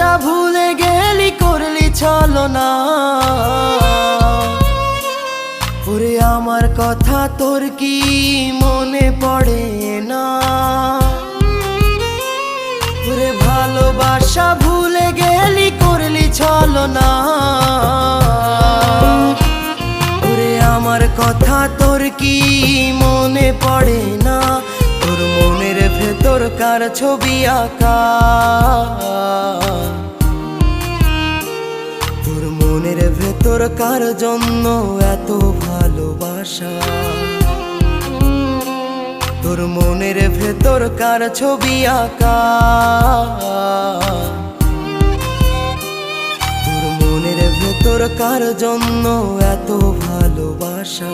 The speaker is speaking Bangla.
ভালোবাসা ভুলে গেলি করলি ছলনা। ওরে আমার কথা তোর কি মনে পড়ে না? ওরে ভালোবাসা ভুলে গেলি করলি ছলনা। ওরে আমার কথা তোর কি মনে পড়ে না? তোর মনের ভেতর কার ছবি আঁকা? তোর মনের ভেতর কার জন্য এত ভালোবাসা? তোর মনের ভেতর কার ছবি আঁকা? তোর মনের ভেতর কার জন্য এত ভালোবাসা?